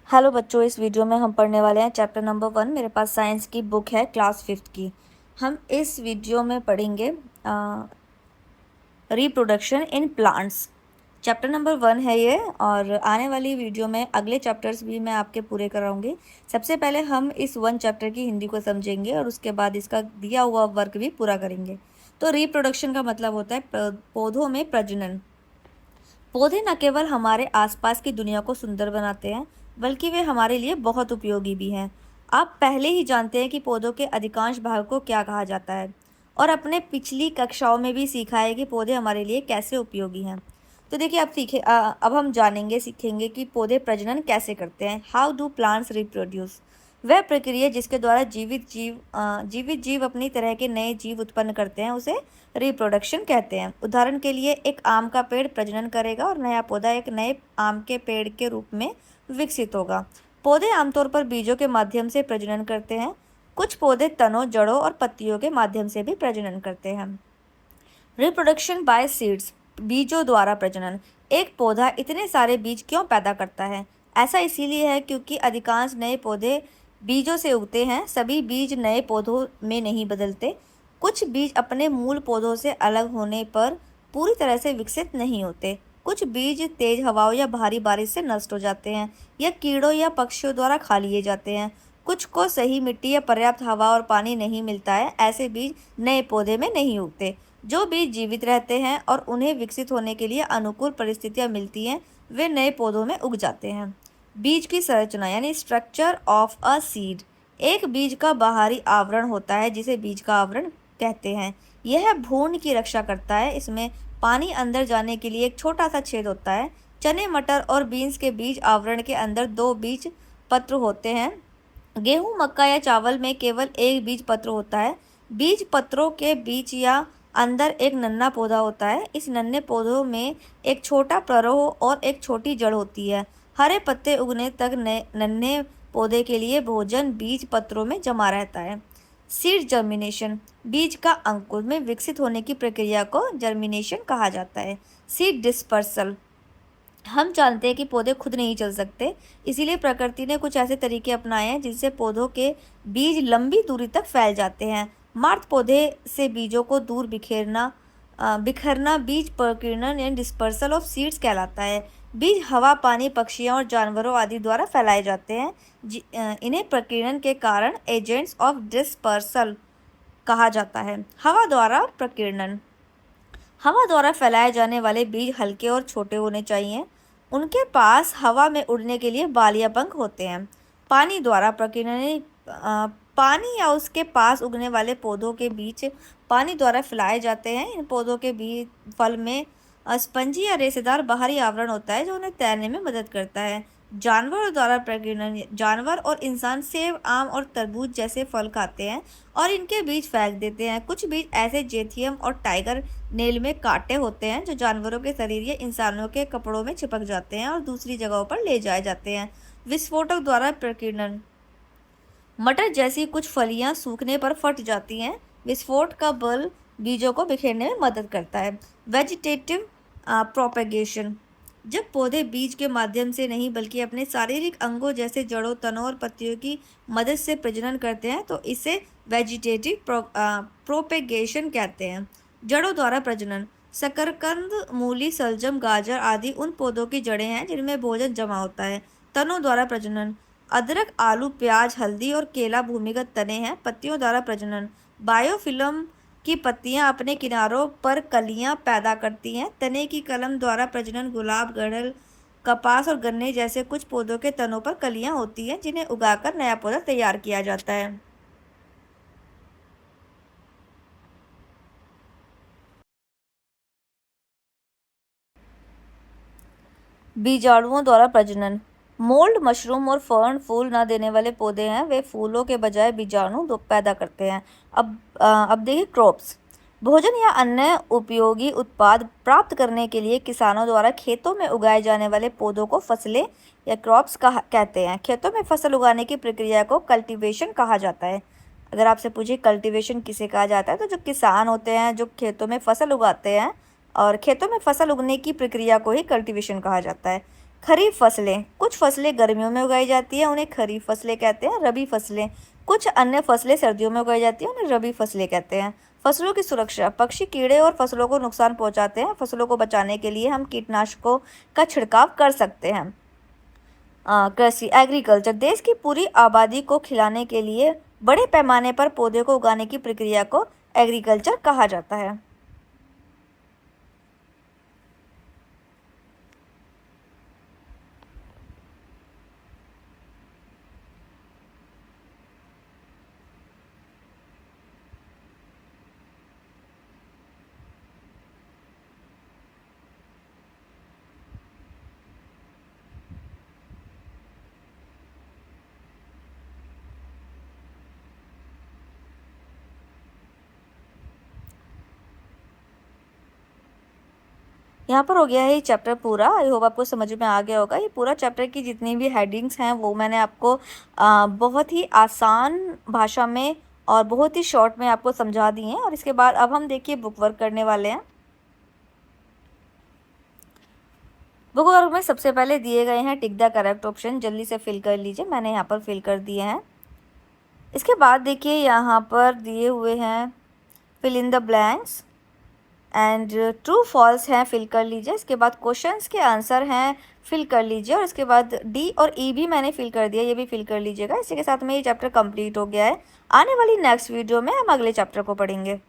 Hello बच्चों, इस video में हम पढ़ने वाले हैं चैप्टर नंबर 1। मेरे पास साइंस की बुक है क्लास 5th की। हम इस वीडियो में पढ़ेंगे reproduction in plants. Chapter number 1 है ये, और आने वाली वीडियो में अगले चैप्टर्स भी मैं आपके पूरे कराऊंगी। सबसे पहले हम इस 1 चैप्टर की हिंदी को समझेंगे और उसके बाद इसका दिया हुआ वर्क भी पूरा करेंगे। तो रिप्रोडक्शन का मतलब होता है पौधों में प्रजनन। पौधे न केवल हमारे आसपास की दुनिया को सुंदर बनाते हैं, बल्कि वे हमारे लिए बहुत उपयोगी भी हैं। आप पहले ही जानते हैं कि पौधों के अधिकांश भाग को क्या कहा जाता है, और अपने पिछली कक्षाओं में भी सीखा है कि पौधे हमारे लिए कैसे उपयोगी हैं। तो देखिए, अब हम सीखेंगे कि पौधे प्रजनन कैसे करते हैं। How do plants reproduce? वह प्रक्रिया जिसके द्वारा जीवित जीव अपनी तरह के नए जीव उत्पन्न करते हैं, उसे रिप्रोडक्शन कहते हैं। उदाहरण के लिए, एक आम का पेड़ प्रजनन करेगा और नया पौधा एक नए आम के पेड़ के रूप में विकसित होगा। पौधे आमतौर पर बीजों के माध्यम से प्रजनन करते हैं। कुछ पौधे तनों, जड़ों और पत्तियों के माध्यम से भी प्रजनन करते हैं। रिप्रोडक्शन बाय सीड्स, बीजों द्वारा प्रजनन। एक पौधा इतने सारे बीज क्यों पैदा करता है? ऐसा इसीलिए है क्योंकि अधिकांश नए पौधे बीजों से उगते हैं। सभी बीज नए पौधों में नहीं बदलते। कुछ बीज अपने मूल पौधों से अलग होने पर पूरी तरह से विकसित नहीं होते। कुछ बीज तेज हवाओं या भारी बारिश से नष्ट हो जाते हैं, या कीड़ों या पक्षियों द्वारा खा लिए जाते हैं। कुछ को सही मिट्टी या पर्याप्त हवा और पानी नहीं मिलता है। ऐसे बीज नए पौधे में नहीं उगते। जो बीज जीवित रहते हैं और उन्हें विकसित होने के लिए अनुकूल परिस्थितियां मिलती हैं, वे नए पौधों में उग जाते हैं। बीज की संरचना यानी स्ट्रक्चर ऑफ अ सीड। एक बीज का बाहरी आवरण होता है जिसे बीज का आवरण कहते हैं। यह भ्रूण की रक्षा करता है। इसमें पानी अंदर जाने के लिए एक छोटा सा छेद होता है। चने, मटर और बीन्स के बीज आवरण के अंदर 2 बीज पत्र होते हैं। गेहूं, मक्का या चावल में केवल एक बीज पत्र होता है। बीज पत्रों के बीच या अंदर एक नन्हा पौधा होता है। इस नन्हे पौधों में एक छोटा प्ररोह और एक छोटी जड़ होती है। हरे पत्ते उगने तक नन्हे पौधे के लिए भोजन बीज पत्रों में जमा रहता है। सीड जर्मिनेशन, बीज का अंकुर में विकसित होने की प्रक्रिया को जर्मिनेशन कहा जाता है। सीड डिस्पर्सल, हम जानते हैं कि पौधे खुद नहीं चल सकते, इसीलिए प्रकृति ने कुछ ऐसे तरीके अपनाए हैं जिनसे पौधों के बीज लंबी दूरी तक फैल जाते हैं। मार्ग पौधे से बीजों को दूर बिखरना बीज प्रकीर्णन यानी डिस्पर्सल ऑफ सीड्स कहलाता है। बीज हवा, पानी, पक्षियों और जानवरों आदि द्वारा फैलाए जाते हैं। इन्हें प्रकीर्णन के कारण एजेंट्स ऑफ डिस्पर्सल कहा जाता है। हवा द्वारा प्रकीर्णन, हवा द्वारा फैलाए जाने वाले बीज हल्के और छोटे होने चाहिए। उनके पास हवा में उड़ने के लिए बाल या पंख होते हैं। पानी द्वारा प्रकीर्णन, पानी या उसके पास उगने वाले पौधों के बीच पानी द्वारा फैलाए जाते हैं। इन पौधों के बीज फल में स्पंजी या रेशेदार बाहरी आवरण होता है जो उन्हें तैरने में मदद करता है। जानवरों द्वारा प्रकीर्णन, जानवर और इंसान सेब, आम और तरबूज जैसे फल खाते हैं और इनके बीज फेंक देते हैं। कुछ बीज ऐसे जेथियम और टाइगर नेल में कांटे होते हैं जो जानवरों के शरीर या इंसानों के कपड़ों में चिपक जाते हैं और दूसरी जगहों पर ले जाए जाते हैं। विस्फोटक द्वारा प्रकीर्णन, मटर जैसी कुछ फलियां सूखने पर फट जाती हैं। विस्फोट का बल बीजों को बिखेरने में मदद करता है। वेजिटेटिव प्रोपेगेशन, जब पौधे बीज के माध्यम से नहीं बल्कि अपने शारीरिक अंगों जैसे जड़ों, तनों और पत्तियों की मदद से प्रजनन करते हैं तो इसे वेजिटेटिव प्रोपेगेशन कहते हैं। जड़ों द्वारा प्रजनन, शकरकंद, मूली, सलजम, गाजर आदि उन पौधों की जड़ें हैं जिनमें भोजन जमा होता है। तनों द्वारा प्रजनन, अदरक, आलू, प्याज, हल्दी और केला भूमिगत तने हैं। पत्तियों द्वारा प्रजनन, बायोफिल्म की पत्तियां अपने किनारों पर कलियां पैदा करती हैं। तने की कलम द्वारा प्रजनन, गुलाब, गुड़हल, कपास और गन्ने जैसे कुछ पौधों के तनों पर कलियां होती हैं जिन्हें उगाकर नया पौधा तैयार किया जाता है। बीजाणुओं द्वारा प्रजनन, मोल्ड, मशरूम और फर्न फूल न देने वाले पौधे हैं। वे फूलों के बजाय बीजाणु पैदा करते हैं। अब देखिए क्रॉप्स, भोजन या अन्य उपयोगी उत्पाद प्राप्त करने के लिए किसानों द्वारा खेतों में उगाए जाने वाले पौधों को फसलें या क्रॉप्स कहते हैं। खेतों में फसल उगाने की प्रक्रिया को कल्टीवेशन कहा जाता है। अगर आपसे पूछे कल्टीवेशन किसे कहा जाता है, तो जो किसान होते हैं जो खेतों में फसल उगाते हैं, और खेतों में फसल उगने की प्रक्रिया को ही कल्टीवेशन कहा जाता है। खरीफ फसलें, कुछ फसलें गर्मियों में उगाई जाती हैं, उन्हें खरीफ फसलें कहते हैं। रबी फसलें, कुछ अन्य फसलें सर्दियों में उगाई जाती हैं, उन्हें रबी फसलें कहते हैं। फसलों की सुरक्षा, पक्षी कीड़े और फसलों को नुकसान पहुंचाते हैं। फसलों को बचाने के लिए हम कीटनाशकों का छिड़काव कर सकते हैं। कृषि, एग्रीकल्चर, देश की पूरी आबादी को खिलाने के लिए बड़े पैमाने पर पौधे को उगाने की प्रक्रिया को एग्रीकल्चर कहा जाता है। यहाँ पर हो गया है ये चैप्टर पूरा। आई होप आपको समझ में आ गया होगा। ये पूरा चैप्टर की जितनी भी हेडिंग्स हैं वो मैंने आपको बहुत ही आसान भाषा में और बहुत ही शॉर्ट में आपको समझा दी हैं। और इसके बाद अब हम देखिए बुक वर्क करने वाले हैं। बुक वर्क में सबसे पहले दिए गए हैं टिक द करेक्ट ऑप्शन, जल्दी से फिल कर लीजिए। मैंने यहाँ पर फिल कर दिए हैं। इसके बाद देखिए यहाँ पर दिए हुए हैं fill in the blanks and true false हैं, फिल कर लीजिए। इसके बाद क्वेश्चंस के आंसर हैं, फिल कर लीजिए। और इसके बाद डी और ई भी मैंने फिल कर दिया, ये भी फिल कर लीजिएगा। इसी के साथ में ये चैप्टर कंप्लीट हो गया है। आने वाली नेक्स्ट वीडियो में हम अगले चैप्टर को पढ़ेंगे।